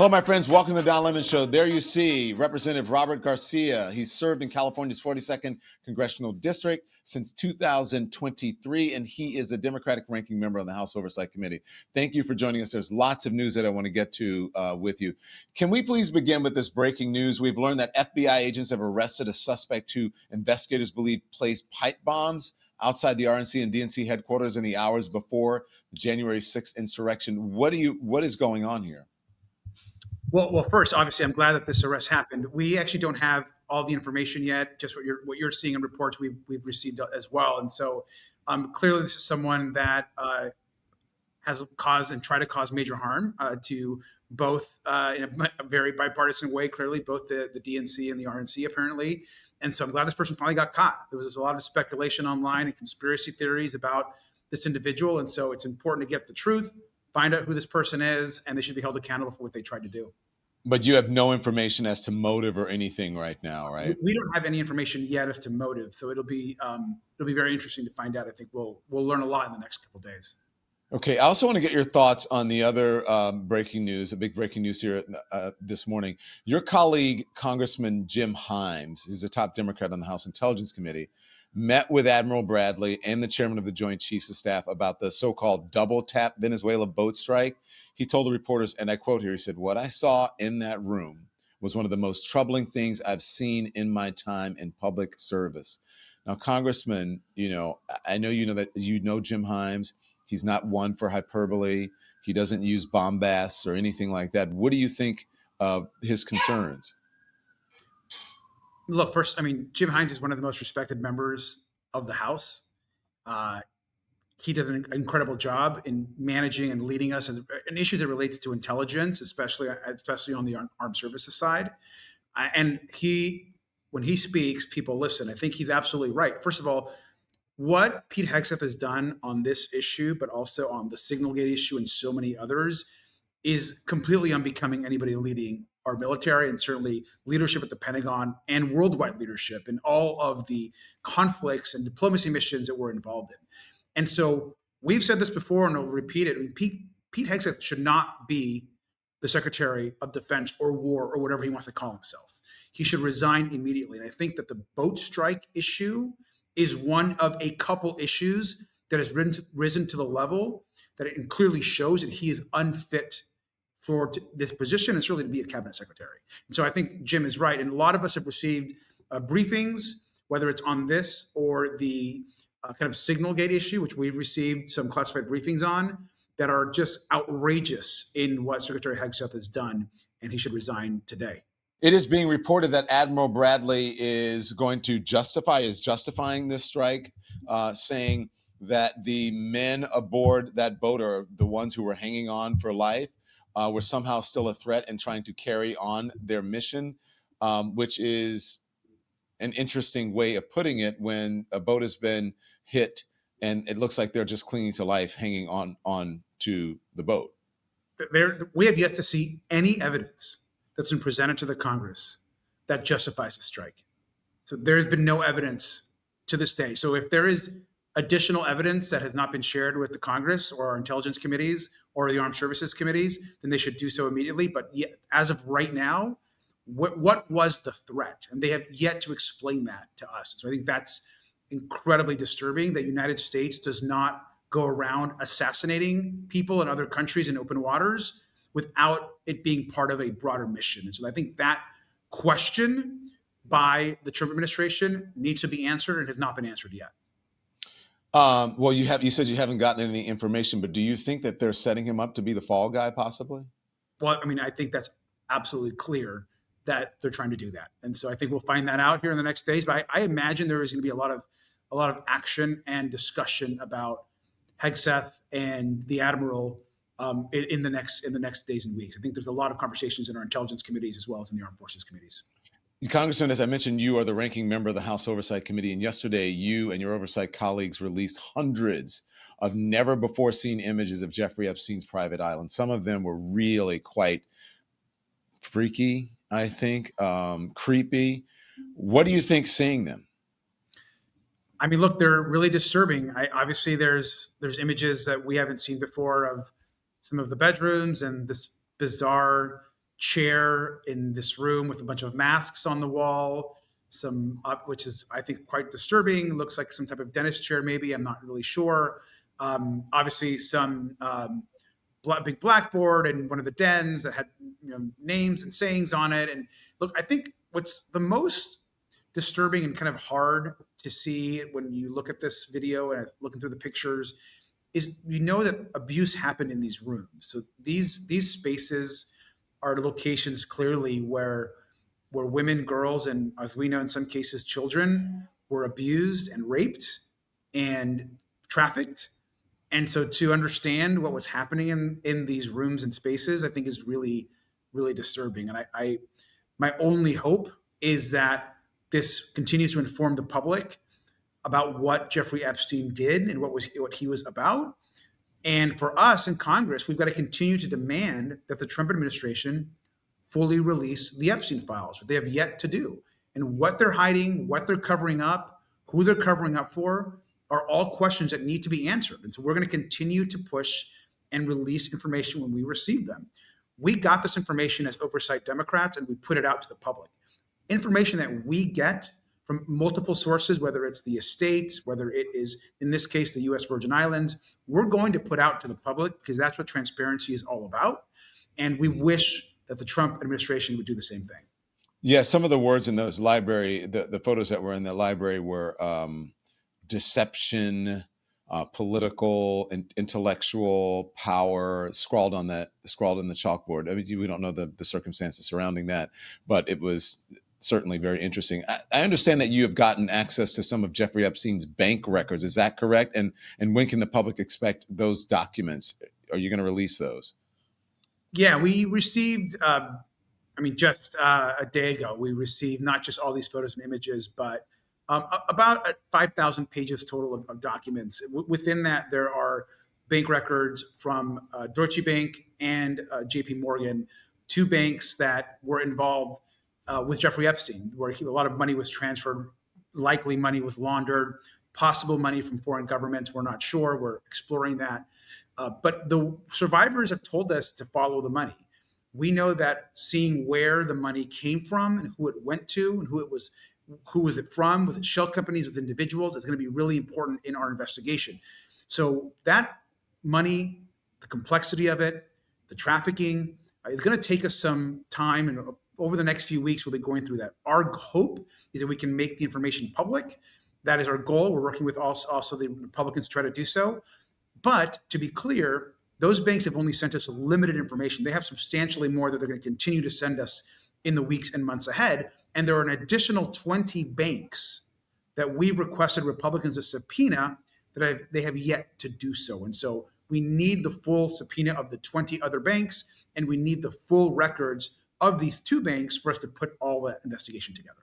Hello, my friends. Welcome to the Don Lemon Show. There you see Representative Robert Garcia. He's served in California's 42nd Congressional District since 2023, and he is a Democratic ranking member on the House Oversight Committee. Thank you for joining us. There's lots of news that I want to get to with you. Can we please begin with this breaking news? We've learned that FBI agents have arrested a suspect who investigators believe placed pipe bombs outside the RNC and DNC headquarters in the hours before the January 6th insurrection. What is going on here? Well, first, obviously, I'm glad that this arrest happened. We actually don't have all the information yet. Just what you're seeing in reports we've received as well. And so, clearly, this is someone that has caused and tried to cause major harm to both in a very bipartisan way. Clearly, both the DNC and the RNC apparently. And so, I'm glad this person finally got caught. There was a lot of speculation online and conspiracy theories about this individual, and so it's important to get the truth, find out who this person is, and they should be held accountable for what they tried to do. But you have no information as to motive or anything right now, right? We don't have any information yet as to motive, so it'll be very interesting to find out. I think we'll learn a lot in the next couple of days. Okay, I also want to get your thoughts on the other breaking news, a big breaking news here this morning. Your colleague, Congressman Jim Himes, who's a top Democrat on the House Intelligence Committee, met with Admiral Bradley and the chairman of the Joint Chiefs of Staff about the so-called double tap Venezuela boat strike. He told the reporters, and I quote here, he said, "What I saw in that room was one of the most troubling things I've seen in my time in public service." Now, Congressman, I know that you know Jim Himes. He's not one for hyperbole. He doesn't use bombast or anything like that. What do you think of his concerns? Look, first, Jim Himes is one of the most respected members of the House. He does an incredible job in managing and leading us in issues that relates to intelligence, especially on the armed services side. And when he speaks, people listen. I think he's absolutely right. First of all, what Pete Hegseth has done on this issue, but also on the Signalgate issue and so many others, is completely unbecoming anybody leading our military, and certainly leadership at the Pentagon and worldwide leadership in all of the conflicts and diplomacy missions that we're involved in. And so we've said this before, and I'll repeat it. Pete Hegseth should not be the Secretary of Defense or War or whatever he wants to call himself. He should resign immediately. And I think that the boat strike issue is one of a couple issues that has risen to the level that it clearly shows that he is unfit for this position and certainly to be a cabinet secretary. And so I think Jim is right. And a lot of us have received briefings, whether it's on this or the kind of Signalgate issue, which we've received some classified briefings on, that are just outrageous in what Secretary Hegseth has done, and he should resign today. It is being reported that Admiral Bradley is justifying this strike, saying that the men aboard that boat, or the ones who were hanging on for life, were somehow still a threat and trying to carry on their mission, which is an interesting way of putting it when a boat has been hit and it looks like they're just clinging to life, hanging on to the boat. We have yet to see any evidence that's been presented to the Congress that justifies the strike. So there's been no evidence to this day. So if there is additional evidence that has not been shared with the Congress or our intelligence committees or the armed services committees, then they should do so immediately. But yet, as of right now, what was the threat? And they have yet to explain that to us. So I think that's incredibly disturbing that the United States does not go around assassinating people in other countries in open waters without it being part of a broader mission. And so I think that question by the Trump administration needs to be answered and has not been answered yet. Well, you said you haven't gotten any information, but do you think that they're setting him up to be the fall guy, possibly? Well, I think that's absolutely clear that they're trying to do that, and so I think we'll find that out here in the next days. But I imagine there is going to be a lot of action and discussion about Hegseth and the Admiral in the next days and weeks. I think there's a lot of conversations in our intelligence committees as well as in the armed forces committees. Congressman, as I mentioned, you are the ranking member of the House Oversight Committee, and yesterday you and your oversight colleagues released hundreds of never-before-seen images of Jeffrey Epstein's private island. Some of them were really quite freaky, I think, creepy. What do you think seeing them? Look, they're really disturbing. Obviously, there's images that we haven't seen before of some of the bedrooms and this bizarre chair in this room with a bunch of masks on the wall, some up, which is, I think, quite disturbing. It looks like some type of dentist chair, maybe. I'm not really sure. Obviously, some big blackboard in one of the dens that had names and sayings on it. And look, I think what's the most disturbing and kind of hard to see when you look at this video and looking through the pictures is that abuse happened in these rooms. So these spaces are locations clearly where women, girls, and as we know in some cases children were abused and raped and trafficked. And so to understand what was happening in these rooms and spaces, I think is really, really disturbing. And I my only hope is that this continues to inform the public about what Jeffrey Epstein did and what he was about. And for us in Congress, we've got to continue to demand that the Trump administration fully release the Epstein files, what they have yet to do. And what they're hiding, what they're covering up, who they're covering up for, are all questions that need to be answered. And so we're going to continue to push and release information when we receive them. We got this information as oversight Democrats, and we put it out to the public. Information that we get from multiple sources, whether it's the estates, whether it is, in this case, the U.S. Virgin Islands, we're going to put out to the public because that's what transparency is all about. And we wish that the Trump administration would do the same thing. Yeah, some of the words in those library, the photos that were in the library were deception, political and intellectual power scrawled in the chalkboard. I mean, we don't know the circumstances surrounding that, but it was certainly very interesting. I understand that you have gotten access to some of Jeffrey Epstein's bank records. Is that correct? And when can the public expect those documents? Are you going to release those? Yeah, we received, just a day ago, we received not just all these photos and images, but about 5,000 pages total of documents. Within that, there are bank records from Deutsche Bank and JP Morgan, two banks that were involved with Jeffrey Epstein, where a lot of money was transferred, likely money was laundered, possible money from foreign governments. We're not sure. We're exploring that. But the survivors have told us to follow the money. We know that seeing where the money came from and who it went to and who was it from, was it shell companies, with individuals, is going to be really important in our investigation. So that money, the complexity of it, the trafficking, is going to take us some time, and over the next few weeks, we'll be going through that. Our hope is that we can make the information public. That is our goal. We're working with also the Republicans to try to do so. But to be clear, those banks have only sent us limited information. They have substantially more that they're going to continue to send us in the weeks and months ahead. And there are an additional 20 banks that we've requested Republicans to subpoena that they have yet to do so. And so we need the full subpoena of the 20 other banks, and we need the full records of these two banks for us to put all that investigation together.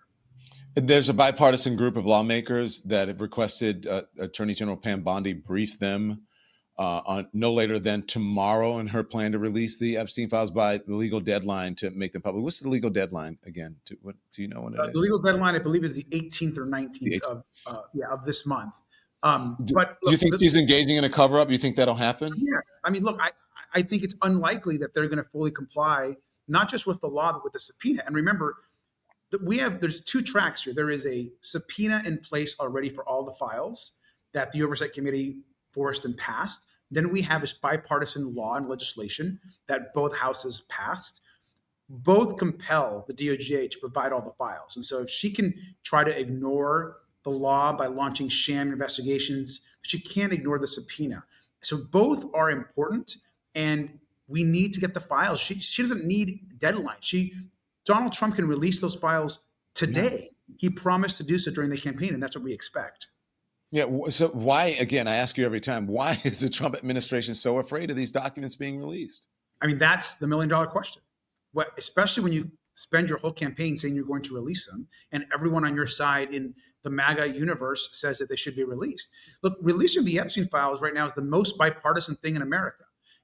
There's a bipartisan group of lawmakers that have requested Attorney General Pam Bondi brief them on no later than tomorrow in her plan to release the Epstein files by the legal deadline to make them public. What's the legal deadline again? Do you know when it is? The legal deadline, I believe, is the 18th or 19th of this month. Do you think she's engaging in a cover-up? You think that'll happen? Yes. I mean, look, I think it's unlikely that they're going to fully comply, not just with the law, but with the subpoena. And remember, there's two tracks here. There is a subpoena in place already for all the files that the Oversight Committee forced and passed. Then we have this bipartisan law and legislation that both houses passed. Both compel the DOJ to provide all the files. And so if she can try to ignore the law by launching sham investigations, she can't ignore the subpoena. So both are important, and we need to get the files. She doesn't need deadlines. Donald Trump can release those files today. Yeah. He promised to do so during the campaign, and that's what we expect. Yeah. So why, again, I ask you every time, why is the Trump administration so afraid of these documents being released? I mean, that's the million-dollar question. Especially when you spend your whole campaign saying you're going to release them, and everyone on your side in the MAGA universe says that they should be released. Look, releasing the Epstein files right now is the most bipartisan thing in America.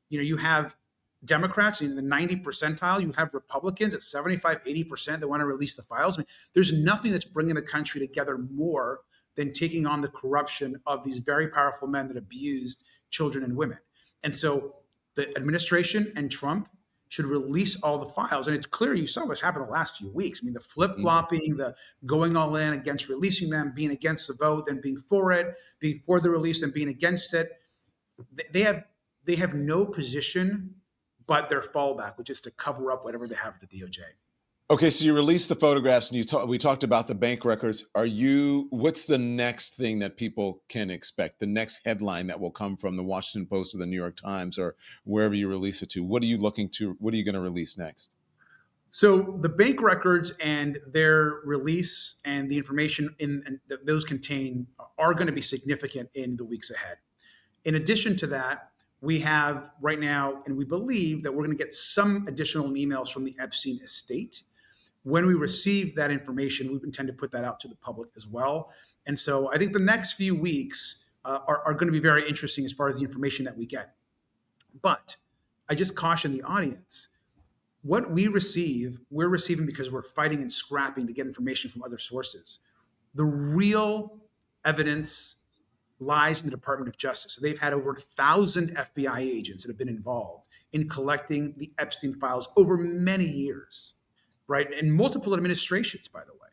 You have Democrats in the 90 percentile. You have Republicans at 75, 80% that want to release the files. I mean, there's nothing that's bringing the country together more than taking on the corruption of these very powerful men that abused children and women. And so the administration and Trump should release all the files. And it's clear you saw what's happened the last few weeks. I mean, the Mhm. flip-flopping, the going all in against releasing them, being against the vote, then being for it, being for the release, and being against it. They have no position but their fallback, which is to cover up whatever they have at the DOJ. Okay, so you released the photographs, and we talked about the bank records. What's the next thing that people can expect? The next headline that will come from the Washington Post or the New York Times or wherever you release it to? What are you going to release next? So the bank records and their release and the information those contain are going to be significant in the weeks ahead. In addition to that, we have right now, and we believe that we're going to get some additional emails from the Epstein estate. When we receive that information, we intend to put that out to the public as well. And so I think the next few weeks are going to be very interesting as far as the information that we get. But I just caution the audience. What we receive, we're receiving because we're fighting and scrapping to get information from other sources. The real evidence lies in the Department of Justice. So they've had over 1,000 FBI agents that have been involved in collecting the Epstein files over many years, right? And multiple administrations, by the way.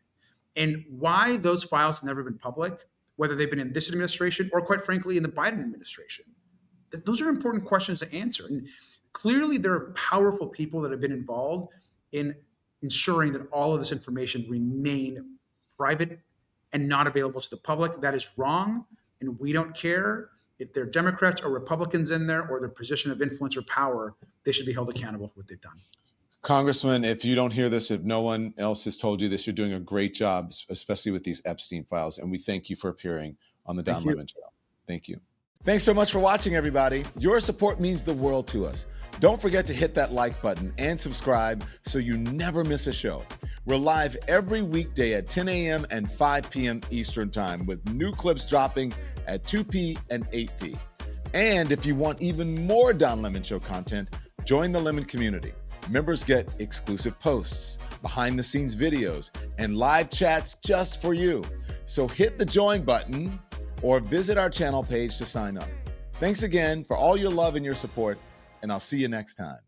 And why those files have never been public, whether they've been in this administration or, quite frankly, in the Biden administration, those are important questions to answer. And clearly, there are powerful people that have been involved in ensuring that all of this information remain private and not available to the public. That is wrong, and we don't care if they're Democrats or Republicans in there or their position of influence or power. They should be held accountable for what they've done. Congressman, if you don't hear this, if no one else has told you this, you're doing a great job, especially with these Epstein files. And we thank you for appearing on the Don Lemon Show. Thank you. Thanks so much for watching, everybody. Your support means the world to us. Don't forget to hit that like button and subscribe so you never miss a show. We're live every weekday at 10 a.m. and 5 p.m. Eastern Time with new clips dropping at 2 p. and 8 p. And if you want even more Don Lemon Show content, join the Lemon community. Members get exclusive posts, behind-the-scenes videos, and live chats just for you. So hit the join button or visit our channel page to sign up. Thanks again for all your love and your support, and I'll see you next time.